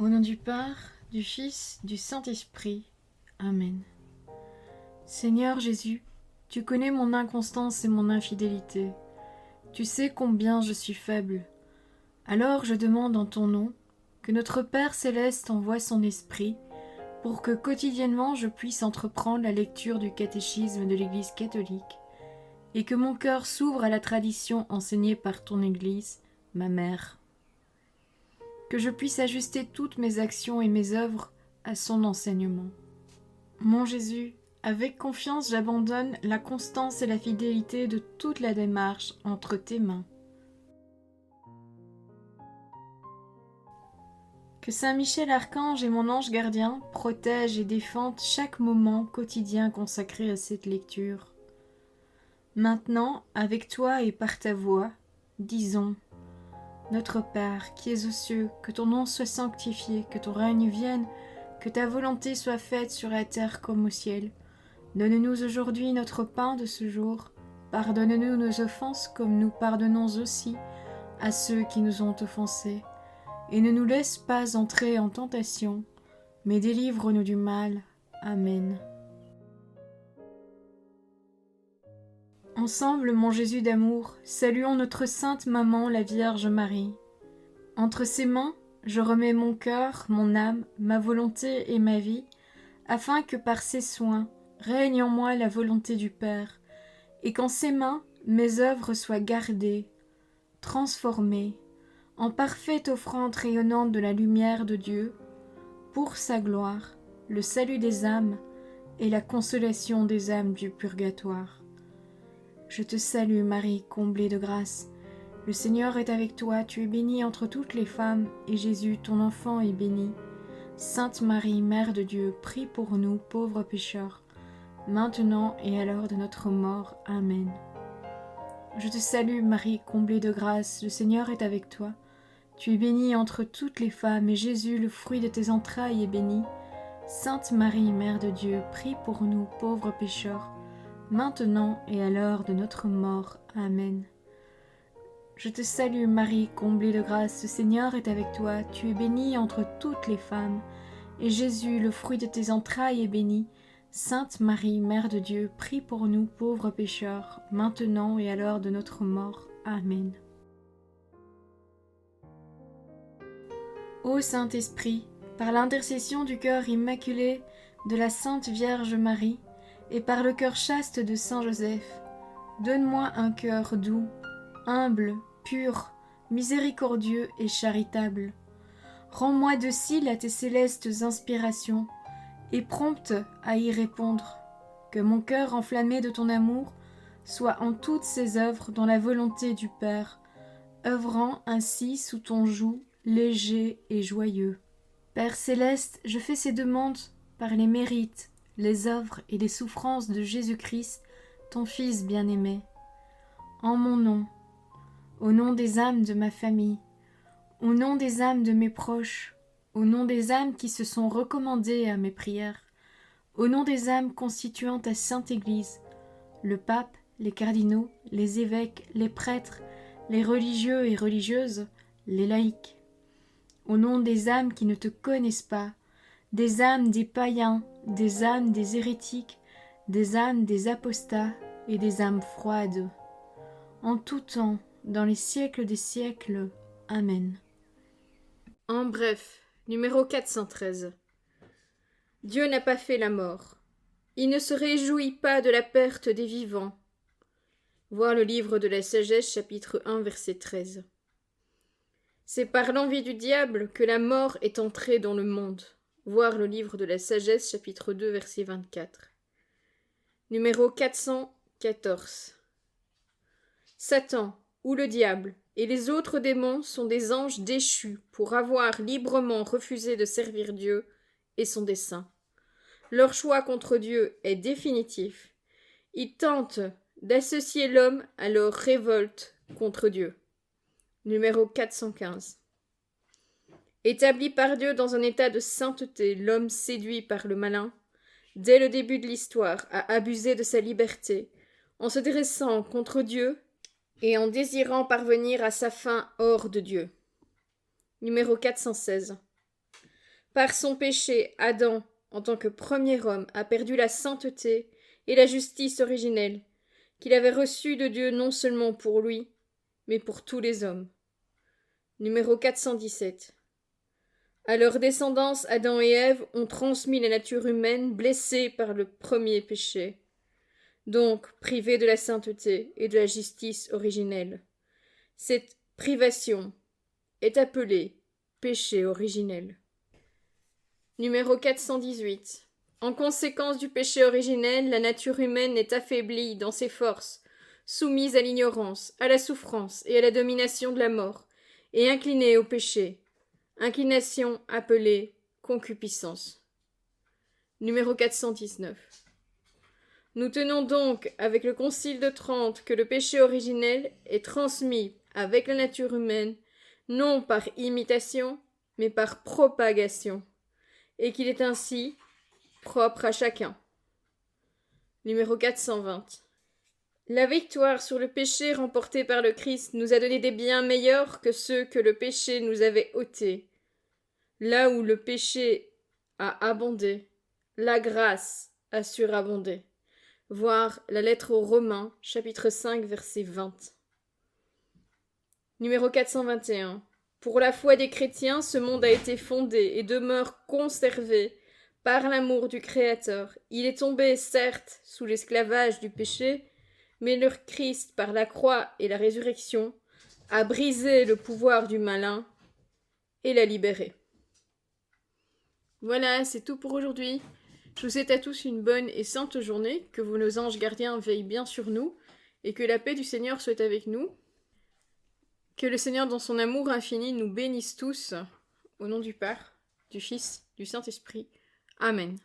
Au nom du Père, du Fils, du Saint-Esprit. Amen. Seigneur Jésus, tu connais mon inconstance et mon infidélité. Tu sais combien je suis faible. Alors je demande en ton nom que notre Père céleste envoie son Esprit pour que quotidiennement je puisse entreprendre la lecture du catéchisme de l'Église catholique et que mon cœur s'ouvre à la tradition enseignée par ton Église, ma mère. Que je puisse ajuster toutes mes actions et mes œuvres à son enseignement. Mon Jésus, avec confiance j'abandonne la constance et la fidélité de toute la démarche entre tes mains. Que Saint Michel Archange et mon ange gardien protègent et défendent chaque moment quotidien consacré à cette lecture. Maintenant, avec toi et par ta voix, disons: Notre Père, qui es aux cieux, que ton nom soit sanctifié, que ton règne vienne, que ta volonté soit faite sur la terre comme au ciel. Donne-nous aujourd'hui notre pain de ce jour. Pardonne-nous nos offenses comme nous pardonnons aussi à ceux qui nous ont offensés. Et ne nous laisse pas entrer en tentation, mais délivre-nous du mal. Amen. Ensemble, mon Jésus d'amour, saluons notre sainte maman, la Vierge Marie. Entre ses mains, je remets mon cœur, mon âme, ma volonté et ma vie, afin que par ses soins règne en moi la volonté du Père, et qu'en ses mains mes œuvres soient gardées, transformées, en parfaite offrande rayonnante de la lumière de Dieu, pour sa gloire, le salut des âmes et la consolation des âmes du purgatoire. Je te salue Marie, comblée de grâce. Le Seigneur est avec toi, tu es bénie entre toutes les femmes, et Jésus, ton enfant, est béni. Sainte Marie, Mère de Dieu, prie pour nous, pauvres pécheurs, maintenant et à l'heure de notre mort. Amen. Je te salue Marie, comblée de grâce, le Seigneur est avec toi. Tu es bénie entre toutes les femmes, et Jésus, le fruit de tes entrailles, est béni. Sainte Marie, Mère de Dieu, prie pour nous, pauvres pécheurs, maintenant et à l'heure de notre mort. Amen. Je te salue Marie, comblée de grâce, le Seigneur est avec toi, tu es bénie entre toutes les femmes, et Jésus, le fruit de tes entrailles, est béni. Sainte Marie, Mère de Dieu, prie pour nous pauvres pécheurs, maintenant et à l'heure de notre mort. Amen. Ô Saint-Esprit, par l'intercession du cœur immaculé de la Sainte Vierge Marie, et par le cœur chaste de Saint Joseph, donne-moi un cœur doux, humble, pur, miséricordieux et charitable. Rends-moi docile à tes célestes inspirations et prompte à y répondre. Que mon cœur enflammé de ton amour soit en toutes ses œuvres dans la volonté du Père, œuvrant ainsi sous ton joug léger et joyeux. Père céleste, je fais ces demandes par les mérites, les œuvres et les souffrances de Jésus-Christ, ton Fils bien-aimé. En mon nom, au nom des âmes de ma famille, au nom des âmes de mes proches, au nom des âmes qui se sont recommandées à mes prières, au nom des âmes constituant ta Sainte Église, le pape, les cardinaux, les évêques, les prêtres, les religieux et religieuses, les laïcs, au nom des âmes qui ne te connaissent pas, des âmes des païens, des âmes des hérétiques, des âmes des apostats et des âmes froides, en tout temps, dans les siècles des siècles. Amen. En bref, numéro 413. Dieu n'a pas fait la mort. Il ne se réjouit pas de la perte des vivants. Voir le livre de la sagesse, chapitre 1, verset 13. C'est par l'envie du diable que la mort est entrée dans le monde. Voir le livre de la sagesse, chapitre 2, verset 24. Numéro 414. Satan, ou le diable, et les autres démons sont des anges déchus pour avoir librement refusé de servir Dieu et son dessein. Leur choix contre Dieu est définitif. Ils tentent d'associer l'homme à leur révolte contre Dieu. Numéro 415. Établi par Dieu dans un état de sainteté, l'homme séduit par le malin, dès le début de l'histoire, a abusé de sa liberté, en se dressant contre Dieu et en désirant parvenir à sa fin hors de Dieu. Numéro 416. Par son péché, Adam, en tant que premier homme, a perdu la sainteté et la justice originelle, qu'il avait reçue de Dieu non seulement pour lui, mais pour tous les hommes. Numéro 417. À leur descendance, Adam et Ève ont transmis la nature humaine blessée par le premier péché, donc privée de la sainteté et de la justice originelle. Cette privation est appelée péché originel. Numéro 418. En conséquence du péché originel, la nature humaine est affaiblie dans ses forces, soumise à l'ignorance, à la souffrance et à la domination de la mort, et inclinée au péché. Inclination appelée concupiscence. Numéro 419. Nous tenons donc, avec le Concile de Trente, que le péché originel est transmis avec la nature humaine, non par imitation, mais par propagation, et qu'il est ainsi propre à chacun. Numéro 420. La victoire sur le péché remportée par le Christ nous a donné des biens meilleurs que ceux que le péché nous avait ôtés. Là où le péché a abondé, la grâce a surabondé. Voir la lettre aux Romains, chapitre 5, verset 20. Numéro 421. Pour la foi des chrétiens, ce monde a été fondé et demeure conservé par l'amour du Créateur. Il est tombé, certes, sous l'esclavage du péché, mais le Christ, par la croix et la résurrection, a brisé le pouvoir du malin et l'a libéré. Voilà, c'est tout pour aujourd'hui. Je vous souhaite à tous une bonne et sainte journée, que nos anges gardiens veillent bien sur nous, et que la paix du Seigneur soit avec nous. Que le Seigneur, dans son amour infini, nous bénisse tous, au nom du Père, du Fils, du Saint-Esprit. Amen.